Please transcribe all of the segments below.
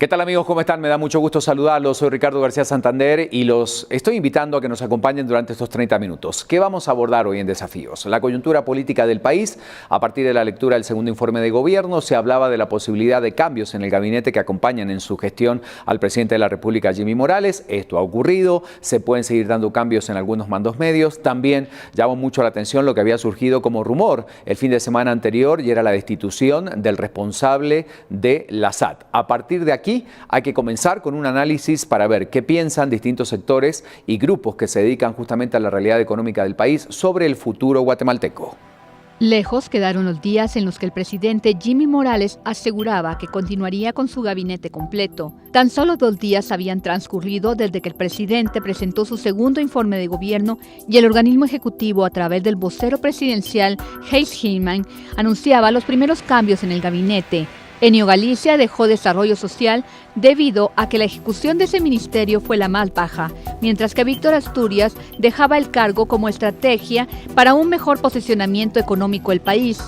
¿Qué tal, amigos? ¿Cómo están? Me da mucho gusto saludarlos. Soy Ricardo García Santander y los estoy invitando a que nos acompañen durante estos 30 minutos. ¿Qué vamos a abordar hoy en Desafíos? La coyuntura política del país. A partir de la lectura del segundo informe de gobierno se hablaba de la posibilidad de cambios en el gabinete que acompañan en su gestión al presidente de la República, Jimmy Morales. Esto ha ocurrido. Se pueden seguir dando cambios en algunos mandos medios. También llamó mucho la atención lo que había surgido como rumor el fin de semana anterior y era la destitución del responsable de la SAT. A partir de aquí hay que comenzar con un análisis para ver qué piensan distintos sectores y grupos que se dedican justamente a la realidad económica del país sobre el futuro guatemalteco. Lejos quedaron los días en los que el presidente Jimmy Morales aseguraba que continuaría con su gabinete completo. Tan solo 2 días habían transcurrido desde que el presidente presentó su segundo informe de gobierno y el organismo ejecutivo, a través del vocero presidencial Hayes Hillman, anunciaba los primeros cambios en el gabinete. Enio Galicia dejó Desarrollo Social debido a que la ejecución de ese ministerio fue la más baja, mientras que Víctor Asturias dejaba el cargo como estrategia para un mejor posicionamiento económico del país.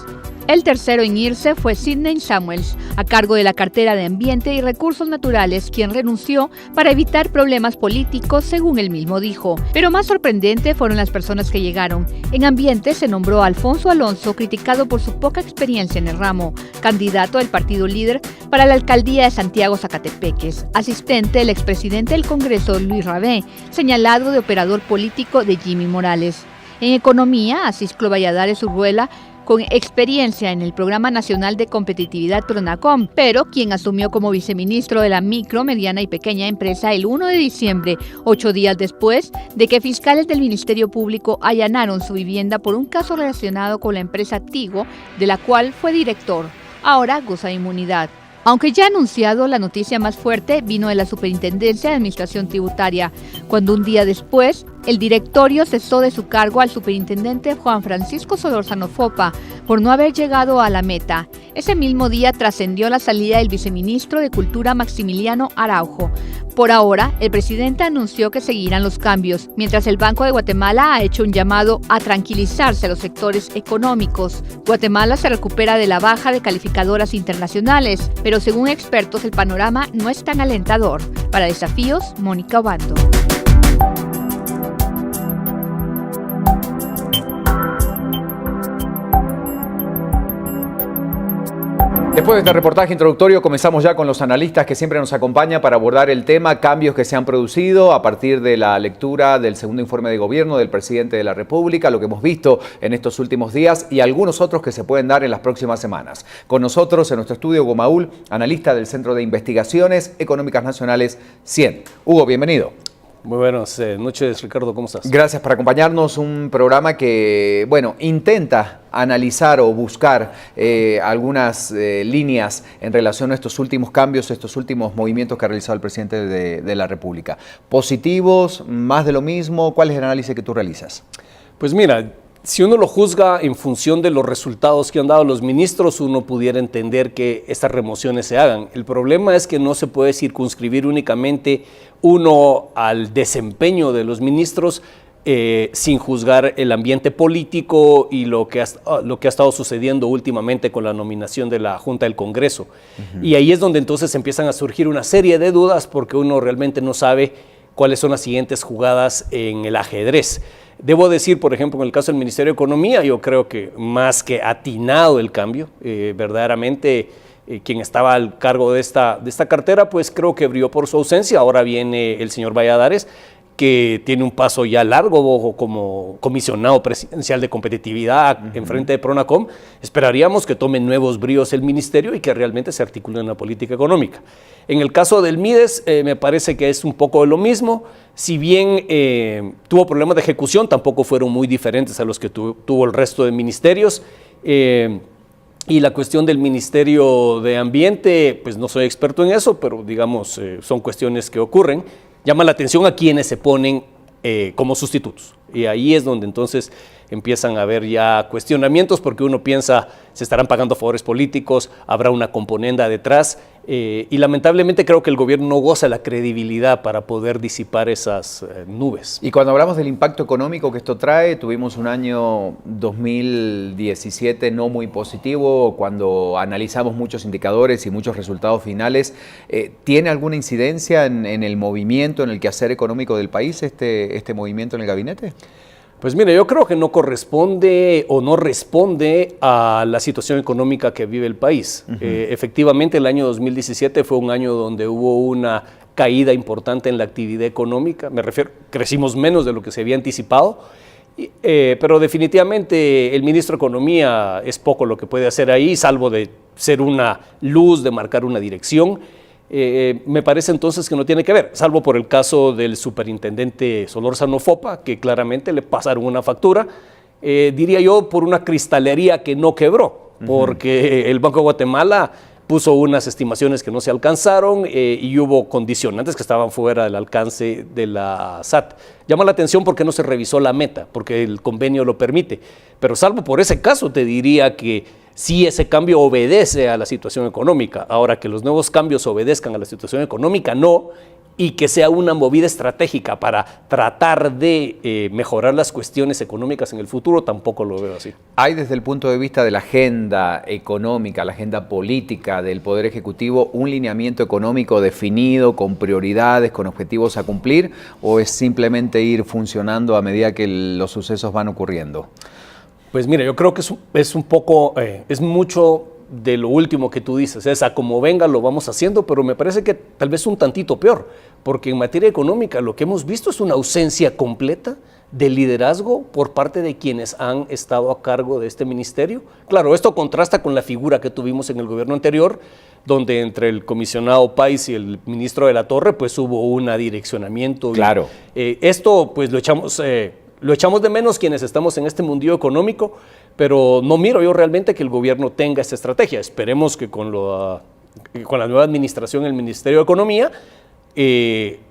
El tercero en irse fue Sidney Samuels, a cargo de la cartera de Ambiente y Recursos Naturales, quien renunció para evitar problemas políticos, según él mismo dijo. Pero más sorprendente fueron las personas que llegaron. En Ambiente se nombró a Alfonso Alonso, criticado por su poca experiencia en el ramo, candidato del partido líder para la alcaldía de Santiago Zacatepeques, asistente del expresidente del Congreso, Luis Rabé, señalado de operador político de Jimmy Morales. En Economía, a Cisclo Valladares Urruela, con experiencia en el Programa Nacional de Competitividad PRONACOM, pero quien asumió como viceministro de la micro, mediana y pequeña empresa el 1 de diciembre, 8 días después de que fiscales del Ministerio Público allanaron su vivienda por un caso relacionado con la empresa Tigo, de la cual fue director. Ahora goza de inmunidad. Aunque ya anunciado, la noticia más fuerte vino de la Superintendencia de Administración Tributaria, cuando un día después el directorio cesó de su cargo al superintendente Juan Francisco Solórzano Fopa por no haber llegado a la meta. Ese mismo día trascendió la salida del viceministro de Cultura Maximiliano Araujo. Por ahora, el presidente anunció que seguirán los cambios, mientras el Banco de Guatemala ha hecho un llamado a tranquilizarse a los sectores económicos. Guatemala se recupera de la baja de calificadoras internacionales, pero según expertos el panorama no es tan alentador. Para Desafíos, Mónica Obando. Después de este reportaje introductorio comenzamos ya con los analistas que siempre nos acompañan para abordar el tema, cambios que se han producido a partir de la lectura del segundo informe de gobierno del presidente de la República, lo que hemos visto en estos últimos días y algunos otros que se pueden dar en las próximas semanas. Con nosotros en nuestro estudio Hugo Maúl, analista del Centro de Investigaciones Económicas Nacionales, CIEN. Hugo, bienvenido. Muy buenas noches, Ricardo, ¿cómo estás? Gracias por acompañarnos. Un programa que, intenta analizar o buscar algunas líneas en relación a estos últimos cambios, estos últimos movimientos que ha realizado el presidente de la República. ¿Positivos? ¿Más de lo mismo? ¿Cuál es el análisis que tú realizas? Pues mira, si uno lo juzga en función de los resultados que han dado los ministros, uno pudiera entender que estas remociones se hagan. El problema es que no se puede circunscribir únicamente uno al desempeño de los ministros sin juzgar el ambiente político y lo que ha estado sucediendo últimamente con la nominación de la Junta del Congreso. Y ahí es donde entonces empiezan a surgir una serie de dudas porque uno realmente no sabe cuáles son las siguientes jugadas en el ajedrez. Debo decir, por ejemplo, en el caso del Ministerio de Economía, yo creo que más que atinado el cambio, verdaderamente quien estaba al cargo de esta cartera, pues creo que brilló por su ausencia. Ahora viene el señor Valladares, que tiene un paso ya largo como comisionado presidencial de competitividad en frente de Pronacom. Esperaríamos que tome nuevos bríos el ministerio y que realmente se articule en la política económica. En el caso del MIDES, me parece que es un poco de lo mismo. Si bien tuvo problemas de ejecución, tampoco fueron muy diferentes a los que tuvo el resto de ministerios. Y la cuestión del Ministerio de Ambiente, pues no soy experto en eso, pero digamos, son cuestiones que ocurren. Llama la atención a quienes se ponen como sustitutos. Y ahí es donde entonces empiezan a haber ya cuestionamientos porque uno piensa, se estarán pagando favores políticos, habrá una componenda detrás Y lamentablemente creo que el gobierno no goza de la credibilidad para poder disipar esas nubes. Y cuando hablamos del impacto económico que esto trae, tuvimos un año 2017 no muy positivo, cuando analizamos muchos indicadores y muchos resultados finales. ¿Tiene alguna incidencia en el movimiento, en el quehacer económico del país, este movimiento en el gabinete? Pues mire, yo creo que no corresponde o no responde a la situación económica que vive el país. Efectivamente, el año 2017 fue un año donde hubo una caída importante en la actividad económica. Me refiero, crecimos menos de lo que se había anticipado, pero definitivamente el ministro de Economía es poco lo que puede hacer ahí, salvo de ser una luz, de marcar una dirección. Me parece entonces que no tiene que ver, salvo por el caso del superintendente Solórzano Fopa, que claramente le pasaron una factura, diría yo, por una cristalería que no quebró, porque el Banco de Guatemala puso unas estimaciones que no se alcanzaron y hubo condicionantes que estaban fuera del alcance de la SAT. Llama la atención porque no se revisó la meta, porque el convenio lo permite, pero salvo por ese caso te diría que sí, ese cambio obedece a la situación económica. Ahora, que los nuevos cambios obedezcan a la situación económica, no, y que sea una movida estratégica para tratar de mejorar las cuestiones económicas en el futuro, tampoco lo veo así. ¿Hay desde el punto de vista de la agenda económica, la agenda política del Poder Ejecutivo, un lineamiento económico definido, con prioridades, con objetivos a cumplir, o es simplemente ir funcionando a medida que los sucesos van ocurriendo? Pues mira, yo creo que es mucho de lo último que tú dices, es a como venga lo vamos haciendo, pero me parece que tal vez un tantito peor, porque en materia económica lo que hemos visto es una ausencia completa de liderazgo por parte de quienes han estado a cargo de este ministerio. Claro, esto contrasta con la figura que tuvimos en el gobierno anterior, donde entre el comisionado Pais y el ministro de la Torre, pues hubo un direccionamiento. Claro. Esto pues lo echamos de menos quienes estamos en este mundillo económico, pero no miro yo realmente que el gobierno tenga esta estrategia. Esperemos que con la nueva administración en el Ministerio de Economía,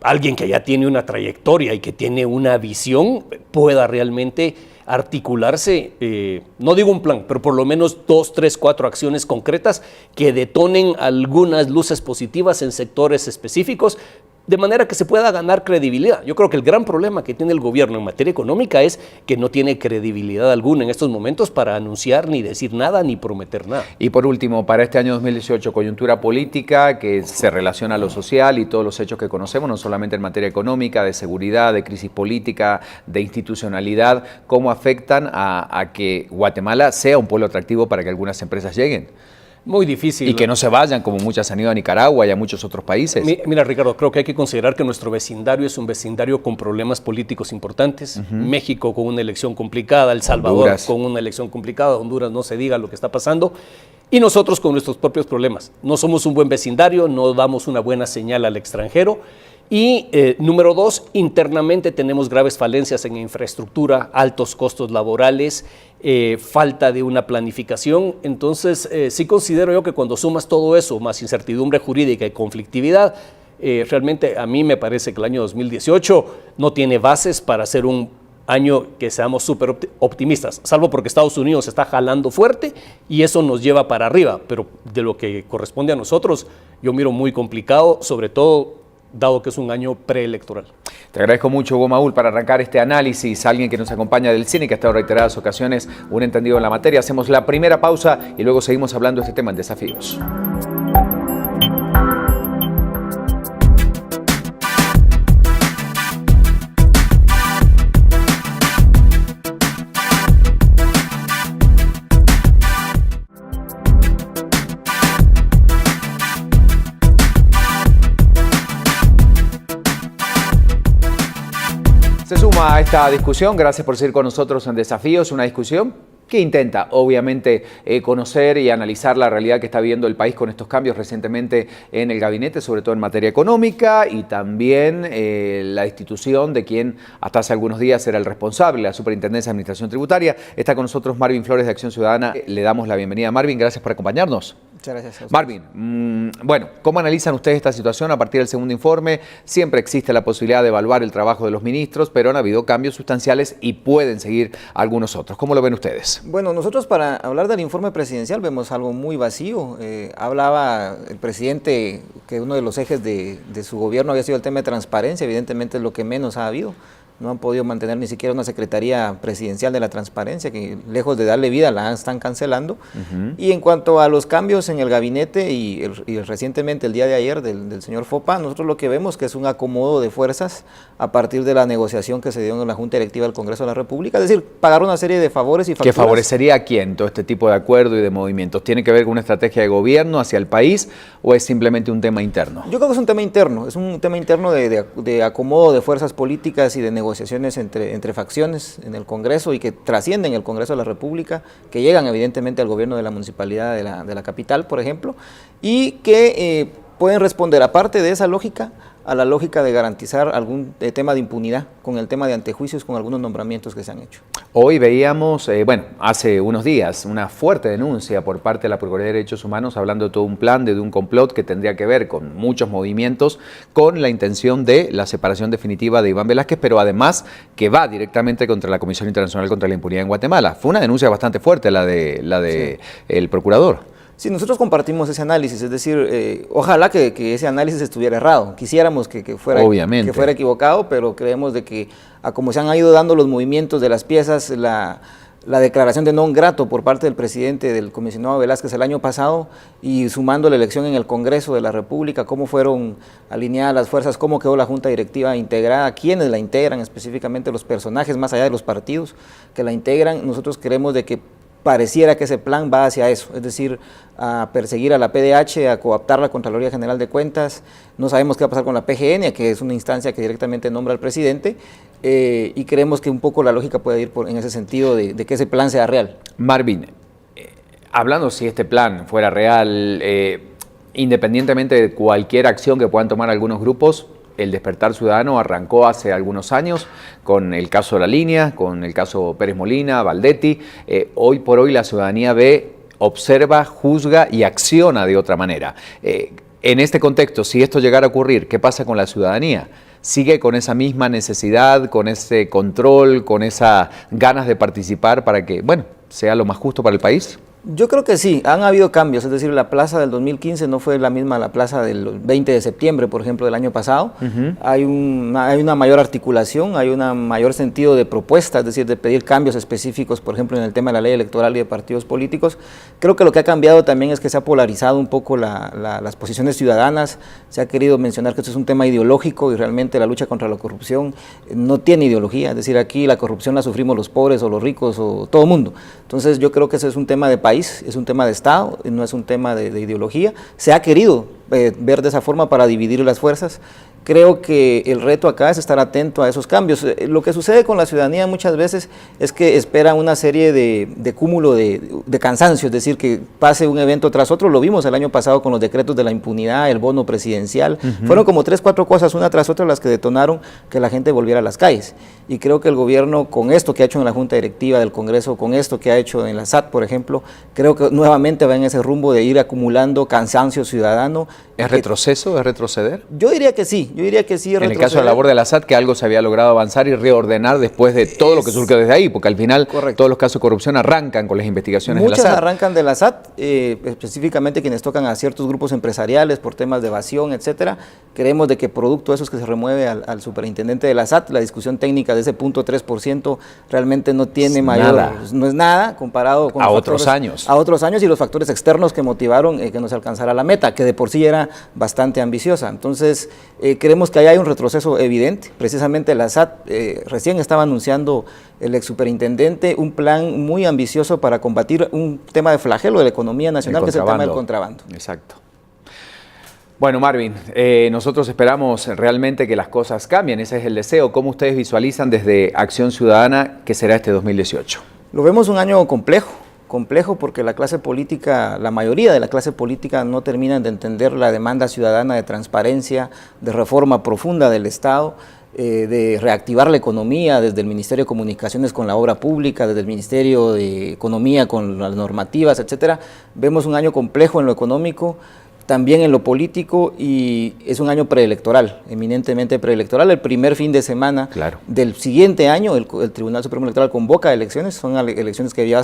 alguien que ya tiene una trayectoria y que tiene una visión pueda realmente articularse, no digo un plan, pero por lo menos 2, 3, 4 acciones concretas que detonen algunas luces positivas en sectores específicos, de manera que se pueda ganar credibilidad. Yo creo que el gran problema que tiene el gobierno en materia económica es que no tiene credibilidad alguna en estos momentos para anunciar, ni decir nada, ni prometer nada. Y por último, para este año 2018, coyuntura política que se relaciona a lo social y todos los hechos que conocemos, no solamente en materia económica, de seguridad, de crisis política, de institucionalidad, ¿cómo afectan a que Guatemala sea un polo atractivo para que algunas empresas lleguen? Muy difícil. Y que no se vayan, como muchas han ido a Nicaragua y a muchos otros países. Mira, Ricardo, creo que hay que considerar que nuestro vecindario es un vecindario con problemas políticos importantes. México con una elección complicada, El Salvador Honduras con una elección complicada, Honduras no se diga lo que está pasando. Y nosotros con nuestros propios problemas. No somos un buen vecindario, no damos una buena señal al extranjero. Y número 2, internamente tenemos graves falencias en infraestructura, altos costos laborales, falta de una planificación. Entonces, sí considero yo que cuando sumas todo eso, más incertidumbre jurídica y conflictividad, realmente a mí me parece que el año 2018 no tiene bases para ser un año que seamos súper optimistas, salvo porque Estados Unidos está jalando fuerte y eso nos lleva para arriba, pero de lo que corresponde a nosotros, yo miro muy complicado, sobre todo dado que es un año preelectoral. Te agradezco mucho, Hugo Maúl, para arrancar este análisis. Alguien que nos acompaña del cine, que ha estado en reiteradas ocasiones un entendido en la materia. Hacemos la primera pausa y luego seguimos hablando de este tema en Desafíos. Se suma a esta discusión, gracias por seguir con nosotros en Desafíos, una discusión que intenta obviamente conocer y analizar la realidad que está viviendo el país con estos cambios recientemente en el gabinete, sobre todo en materia económica, y también la institución de quien hasta hace algunos días era el responsable, la Superintendencia de Administración Tributaria. Está con nosotros Marvin Flores de Acción Ciudadana. Le damos la bienvenida. Marvin, gracias por acompañarnos. Muchas gracias a ustedes. Marvin, bueno, ¿cómo analizan ustedes esta situación a partir del segundo informe? Siempre existe la posibilidad de evaluar el trabajo de los ministros, pero han habido cambios sustanciales y pueden seguir algunos otros. ¿Cómo lo ven ustedes? Bueno, nosotros para hablar del informe presidencial vemos algo muy vacío. Hablaba el presidente que uno de los ejes de su gobierno había sido el tema de transparencia, evidentemente es lo que menos ha habido. No han podido mantener ni siquiera una Secretaría Presidencial de la Transparencia, que lejos de darle vida la están cancelando. Y en cuanto a los cambios en el gabinete y recientemente el día de ayer del señor Fopa, nosotros lo que vemos que es un acomodo de fuerzas a partir de la negociación que se dio en la Junta Directiva del Congreso de la República, es decir, pagar una serie de favores y facturas. ¿Qué favorecería a quién todo este tipo de acuerdo y de movimientos? ¿Tiene que ver con una estrategia de gobierno hacia el país o es simplemente un tema interno? Yo creo que es un tema interno de acomodo de fuerzas políticas y de negociaciones entre facciones en el Congreso y que trascienden el Congreso de la República, que llegan evidentemente al gobierno de la municipalidad de la capital, por ejemplo, y que pueden responder, aparte de esa lógica, a la lógica de garantizar algún tema de impunidad con el tema de antejuicios con algunos nombramientos que se han hecho. Hoy veíamos, hace unos días, una fuerte denuncia por parte de la Procuraduría de Derechos Humanos hablando de todo un plan, de un complot que tendría que ver con muchos movimientos, con la intención de la separación definitiva de Iván Velázquez, pero además que va directamente contra la Comisión Internacional contra la Impunidad en Guatemala. Fue una denuncia bastante fuerte la de el procurador. Sí, nosotros compartimos ese análisis, es decir, ojalá que ese análisis estuviera errado, quisiéramos que fuera equivocado, pero creemos de que a como se han ido dando los movimientos de las piezas, la declaración de non grato por parte del presidente del comisionado Velázquez el año pasado y sumando la elección en el Congreso de la República, cómo fueron alineadas las fuerzas, cómo quedó la Junta Directiva integrada, quiénes la integran, específicamente los personajes más allá de los partidos que la integran, nosotros creemos de que pareciera que ese plan va hacia eso, es decir, a perseguir a la PDH, a cooptar la Contraloría General de Cuentas, no sabemos qué va a pasar con la PGN, que es una instancia que directamente nombra al presidente, y creemos que un poco la lógica puede ir en ese sentido de que ese plan sea real. Marvin, hablando si este plan fuera real, independientemente de cualquier acción que puedan tomar algunos grupos, el despertar ciudadano arrancó hace algunos años con el caso de La Línea, con el caso Pérez Molina, Valdetti. Hoy por hoy la ciudadanía ve, observa, juzga y acciona de otra manera. En este contexto, si esto llegara a ocurrir, ¿qué pasa con la ciudadanía? ¿Sigue con esa misma necesidad, con ese control, con esas ganas de participar para que, sea lo más justo para el país? Yo creo que sí, han habido cambios, es decir, la plaza del 2015 no fue la misma la plaza del 20 de septiembre, por ejemplo, del año pasado. Hay una mayor articulación, hay un mayor sentido de propuesta, es decir, de pedir cambios específicos, por ejemplo, en el tema de la ley electoral y de partidos políticos. Creo que lo que ha cambiado también es que se ha polarizado un poco las posiciones ciudadanas, se ha querido mencionar que esto es un tema ideológico y realmente la lucha contra la corrupción no tiene ideología, es decir, aquí la corrupción la sufrimos los pobres o los ricos o todo el mundo. Entonces yo creo que ese es un tema de país, es un tema de Estado, no es un tema de ideología. Se ha querido ver de esa forma para dividir las fuerzas. Creo que el reto acá es estar atento a esos cambios. Lo que sucede con la ciudadanía muchas veces es que espera una serie de cúmulo de cansancio, es decir, que pase un evento tras otro. Lo vimos el año pasado con los decretos de la impunidad, el bono presidencial. Fueron como 3, 4 cosas, una tras otra, las que detonaron que la gente volviera a las calles. Y creo que el gobierno, con esto que ha hecho en la Junta Directiva del Congreso, con esto que ha hecho en la SAT, por ejemplo, creo que nuevamente va en ese rumbo de ir acumulando cansancio ciudadano. ¿Es retroceso? ¿Es retroceder? Yo diría que sí. En el caso de la labor de la SAT, que algo se había logrado avanzar y reordenar después de todo lo que surgió desde ahí, porque al final todos los casos de corrupción arrancan con las investigaciones de la SAT. Muchas arrancan de la SAT, específicamente quienes tocan a ciertos grupos empresariales por temas de evasión, etcétera. Creemos de que producto de eso es que se remueve al superintendente de la SAT. La discusión técnica de ese 0.3% realmente no tiene no es nada comparado con otros años. A otros años y los factores externos que motivaron que no se alcanzara la meta, que de por sí era bastante ambiciosa. Entonces, creemos que ahí hay un retroceso evidente. Precisamente la SAT recién estaba anunciando el ex superintendente un plan muy ambicioso para combatir un tema de flagelo de la economía nacional, que es el tema del contrabando. Exacto. Bueno, Marvin, nosotros esperamos realmente que las cosas cambien, ese es el deseo. ¿Cómo ustedes visualizan desde Acción Ciudadana que será este 2018? Lo vemos un año complejo porque la clase política, la mayoría de la clase política no terminan de entender la demanda ciudadana de transparencia, de reforma profunda del Estado. de reactivar la economía, desde el Ministerio de Comunicaciones con la obra pública, desde el Ministerio de Economía con las normativas, etcétera. Vemos un año complejo en lo económico, también en lo político, y es un año preelectoral, eminentemente preelectoral. El primer fin de semana del siguiente año, el Tribunal Supremo Electoral convoca elecciones, son elecciones que ya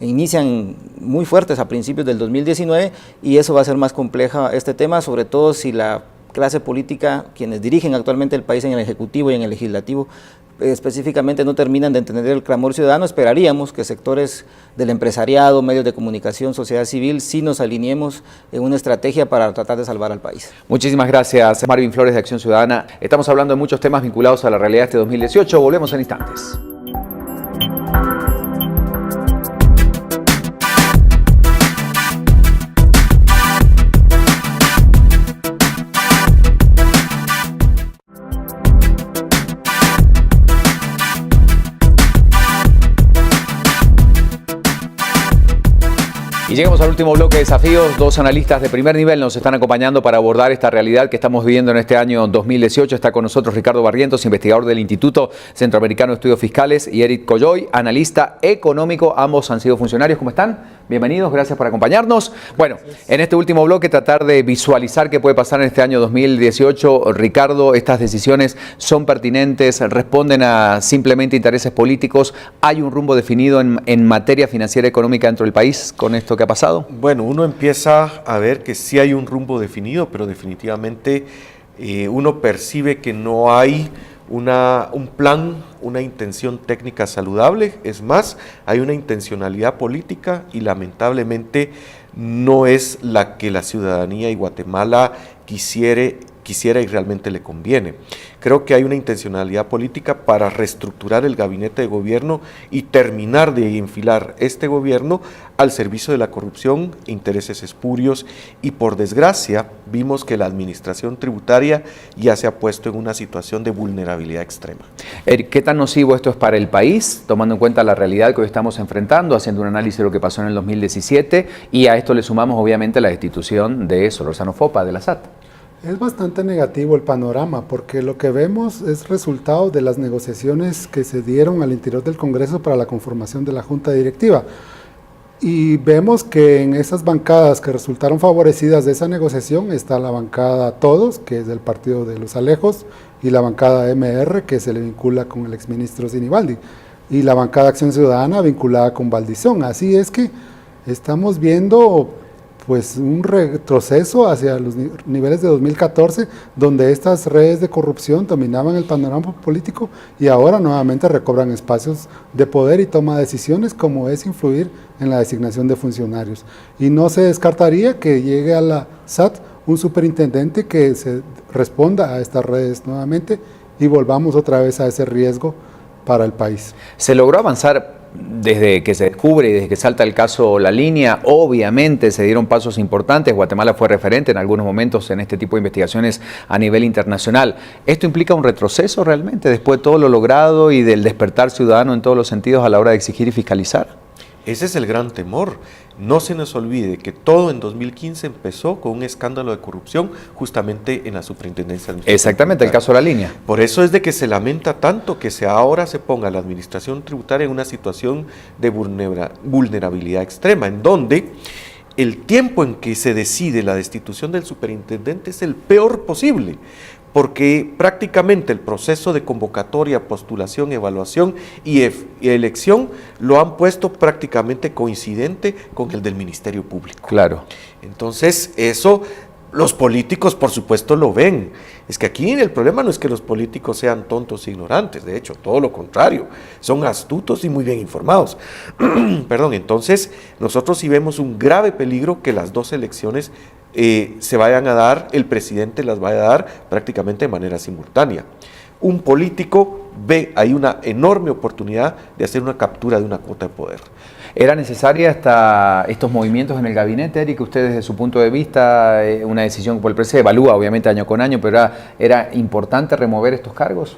inician muy fuertes a principios del 2019, y eso va a ser más compleja este tema, sobre todo si la clase política, quienes dirigen actualmente el país en el Ejecutivo y en el Legislativo, específicamente no terminan de entender el clamor ciudadano. Esperaríamos que sectores del empresariado, medios de comunicación, sociedad civil, sí nos alineemos en una estrategia para tratar de salvar al país. Muchísimas gracias, Marvin Flores de Acción Ciudadana. Estamos hablando de muchos temas vinculados a la realidad de este 2018. Volvemos en instantes. Y llegamos al último bloque de desafíos. Dos analistas de primer nivel nos están acompañando para abordar esta realidad que estamos viviendo en este año 2018. Está con nosotros Ricardo Barrientos, investigador del Instituto Centroamericano de Estudios Fiscales, y Eric Coyoy, analista económico. Ambos han sido funcionarios. ¿Cómo están? Bienvenidos, gracias por acompañarnos. Bueno, en este último bloque tratar de visualizar qué puede pasar en este año 2018. Ricardo, ¿estas decisiones son pertinentes? ¿Responden a simplemente intereses políticos? ¿Hay un rumbo definido en materia financiera y económica dentro del país con esto que ha pasado? Bueno, uno empieza a ver que sí hay un rumbo definido, pero definitivamente uno percibe que no hay un plan, una intención técnica saludable. Es más, hay una intencionalidad política y lamentablemente no es la que la ciudadanía y Guatemala quisiera y realmente le conviene. Creo que hay una intencionalidad política para reestructurar el gabinete de gobierno y terminar de enfilar este gobierno al servicio de la corrupción, intereses espurios, y por desgracia vimos que la administración tributaria ya se ha puesto en una situación de vulnerabilidad extrema. Eric, ¿qué tan nocivo esto es para el país, tomando en cuenta la realidad que hoy estamos enfrentando, haciendo un análisis de lo que pasó en el 2017, y a esto le sumamos obviamente la destitución de Solórzano Fopa de la SAT? Es bastante negativo el panorama, porque lo que vemos es resultado de las negociaciones que se dieron al interior del Congreso para la conformación de la Junta Directiva. Y vemos que en esas bancadas que resultaron favorecidas de esa negociación está la bancada Todos, que es del partido de Los Alejos, y la bancada MR, que se le vincula con el exministro Sinibaldi, y la bancada Acción Ciudadana vinculada con Valdizón. Así es que estamos viendo pues un retroceso hacia los niveles de 2014, donde estas redes de corrupción dominaban el panorama político y ahora nuevamente recobran espacios de poder y toma de decisiones, como es influir en la designación de funcionarios. Y no se descartaría que llegue a la SAT un superintendente que se responda a estas redes nuevamente y volvamos otra vez a ese riesgo para el país. ¿Se logró avanzar desde que se descubre y desde que salta el caso La Línea? Obviamente se dieron pasos importantes. Guatemala fue referente en algunos momentos en este tipo de investigaciones a nivel internacional. ¿Esto implica un retroceso realmente después de todo lo logrado y del despertar ciudadano en todos los sentidos a la hora de exigir y fiscalizar? Ese es el gran temor. No se nos olvide que todo en 2015 empezó con un escándalo de corrupción justamente en la superintendencia administrativa. Exactamente, el caso de La Línea. Por eso es de que se lamenta tanto que ahora se ponga la administración tributaria en una situación de vulnerabilidad extrema, en donde el tiempo en que se decide la destitución del superintendente es el peor posible, porque prácticamente el proceso de convocatoria, postulación, evaluación y elección lo han puesto prácticamente coincidente con el del Ministerio Público. Claro. Entonces, eso los políticos, por supuesto, lo ven. Es que aquí el problema no es que los políticos sean tontos e ignorantes, de hecho, todo lo contrario, son astutos y muy bien informados. Perdón, entonces, nosotros sí vemos un grave peligro que las dos elecciones se vayan a dar, el presidente las vaya a dar prácticamente de manera simultánea. Un político ve ahí una enorme oportunidad de hacer una captura de una cuota de poder. ¿Era necesaria estos movimientos en el gabinete, Eric? Usted desde su punto de vista, una decisión que por el presidente se evalúa obviamente año con año, pero ¿era importante remover estos cargos?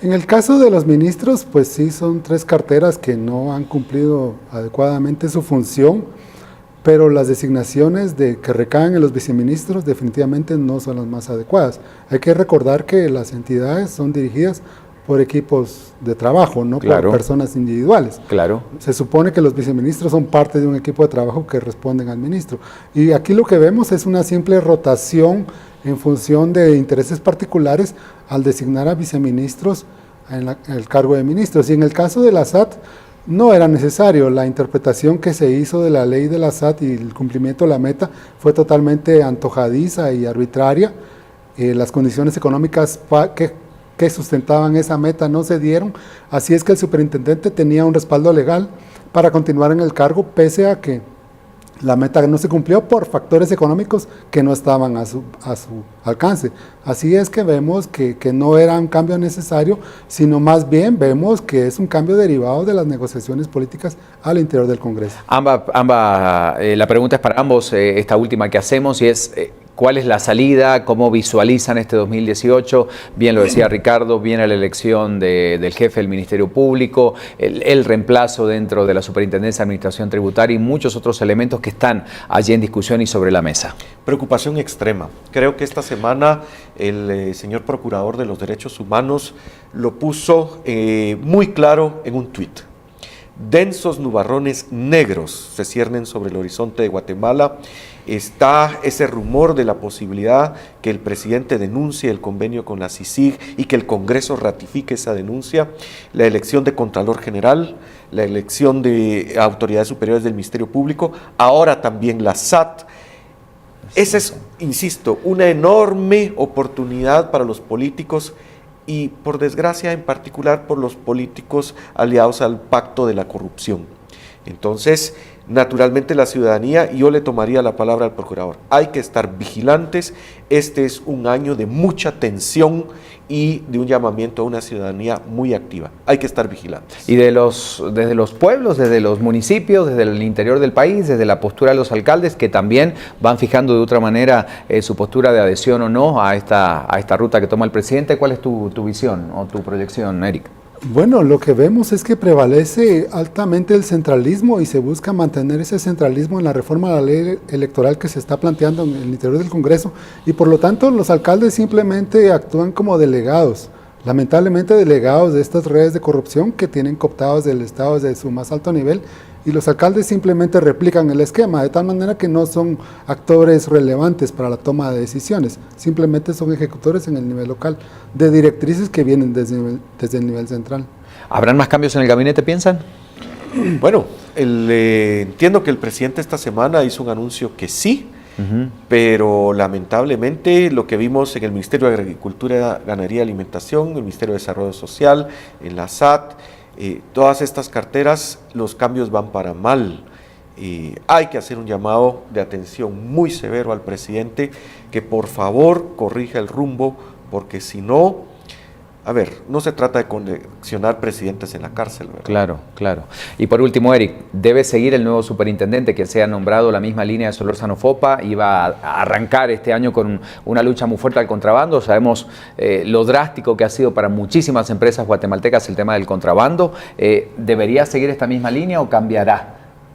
En el caso de los ministros, pues sí, son 3 carteras que no han cumplido adecuadamente su función, pero las designaciones que recaen en los viceministros definitivamente no son las más adecuadas. Hay que recordar que las entidades son dirigidas por equipos de trabajo, no Claro. por personas individuales. Claro. Se supone que los viceministros son parte de un equipo de trabajo que responden al ministro. Y aquí lo que vemos es una simple rotación en función de intereses particulares al designar a viceministros en el cargo de ministros. Y en el caso de la SAT, no era necesario. La interpretación que se hizo de la ley de la SAT y el cumplimiento de la meta fue totalmente antojadiza y arbitraria. Las condiciones económicas que sustentaban esa meta no se dieron, así es que el superintendente tenía un respaldo legal para continuar en el cargo, pese a que la meta no se cumplió por factores económicos que no estaban a su alcance. Así es que vemos que no era un cambio necesario, sino más bien vemos que es un cambio derivado de las negociaciones políticas al interior del Congreso. La pregunta es para ambos, esta última que hacemos, y es ¿cuál es la salida? ¿Cómo visualizan este 2018? Bien lo decía Ricardo, viene la elección del jefe del Ministerio Público, el reemplazo dentro de la Superintendencia de Administración Tributaria y muchos otros elementos que están allí en discusión y sobre la mesa. Preocupación extrema. Creo que esta semana el señor Procurador de los Derechos Humanos lo puso muy claro en un tuit. Densos nubarrones negros se ciernen sobre el horizonte de Guatemala. Está ese rumor de la posibilidad que el presidente denuncie el convenio con la CICIG y que el Congreso ratifique esa denuncia, la elección de Contralor General, la elección de autoridades superiores del Ministerio Público, ahora también la SAT. Esa es, insisto, una enorme oportunidad para los políticos y, por desgracia, en particular por los políticos aliados al pacto de la corrupción. Entonces, naturalmente la ciudadanía, y yo le tomaría la palabra al procurador, hay que estar vigilantes. Este es un año de mucha tensión y de un llamamiento a una ciudadanía muy activa. Hay que estar vigilantes. Y desde los pueblos, desde los municipios, desde el interior del país, desde la postura de los alcaldes, que también van fijando de otra manera su postura de adhesión o no a esta ruta que toma el presidente. ¿Cuál es tu visión o tu proyección, Eric? Bueno, lo que vemos es que prevalece altamente el centralismo y se busca mantener ese centralismo en la reforma de la ley electoral que se está planteando en el interior del Congreso, y por lo tanto los alcaldes simplemente actúan como delegados, lamentablemente delegados de estas redes de corrupción que tienen cooptados del Estado desde su más alto nivel, y los alcaldes simplemente replican el esquema, de tal manera que no son actores relevantes para la toma de decisiones, simplemente son ejecutores en el nivel local de directrices que vienen desde el nivel central. ¿Habrán más cambios en el gabinete, piensan? Bueno, entiendo que el presidente esta semana hizo un anuncio que sí, pero lamentablemente lo que vimos en el Ministerio de Agricultura, Ganadería y Alimentación, el Ministerio de Desarrollo Social, en la SAT, todas estas carteras, los cambios van para mal. Hay que hacer un llamado de atención muy severo al presidente, que por favor corrija el rumbo, porque si no, no se trata de coleccionar presidentes en la cárcel, ¿verdad? Claro, claro. Y por último, Eric, ¿debe seguir el nuevo superintendente que se ha nombrado la misma línea de Solórzano Fopa? Iba a arrancar este año con una lucha muy fuerte al contrabando. Sabemos lo drástico que ha sido para muchísimas empresas guatemaltecas el tema del contrabando. ¿Debería seguir esta misma línea o cambiará?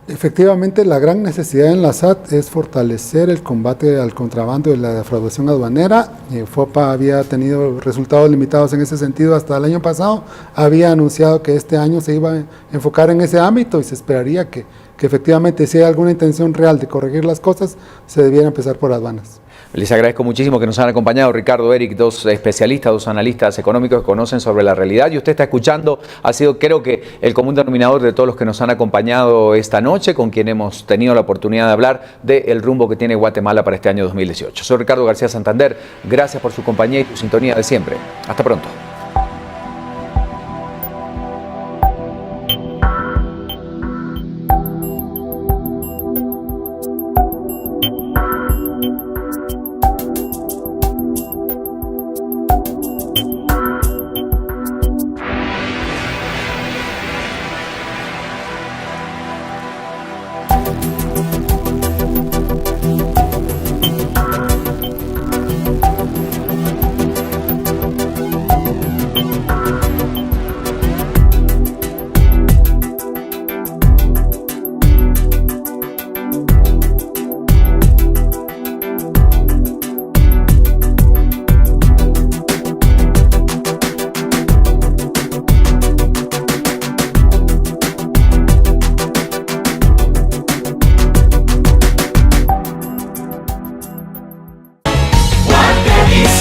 Efectivamente, la gran necesidad en la SAT es fortalecer el combate al contrabando y la defraudación aduanera. FOPA había tenido resultados limitados en ese sentido hasta el año pasado. Había anunciado que este año se iba a enfocar en ese ámbito y se esperaría que efectivamente, si hay alguna intención real de corregir las cosas, se debiera empezar por aduanas. Les agradezco muchísimo que nos han acompañado, Ricardo, Eric, dos especialistas, dos analistas económicos que conocen sobre la realidad, y usted está escuchando, ha sido creo que el común denominador de todos los que nos han acompañado esta noche, con quien hemos tenido la oportunidad de hablar del rumbo que tiene Guatemala para este año 2018. Soy Ricardo García Santander, gracias por su compañía y su sintonía de siempre. Hasta pronto.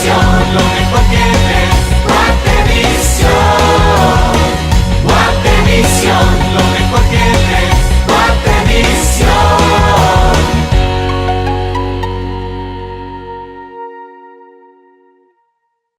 Guatevisión, lo mejor que ves. Guatevisión, Guatevisión, lo mejor que ves.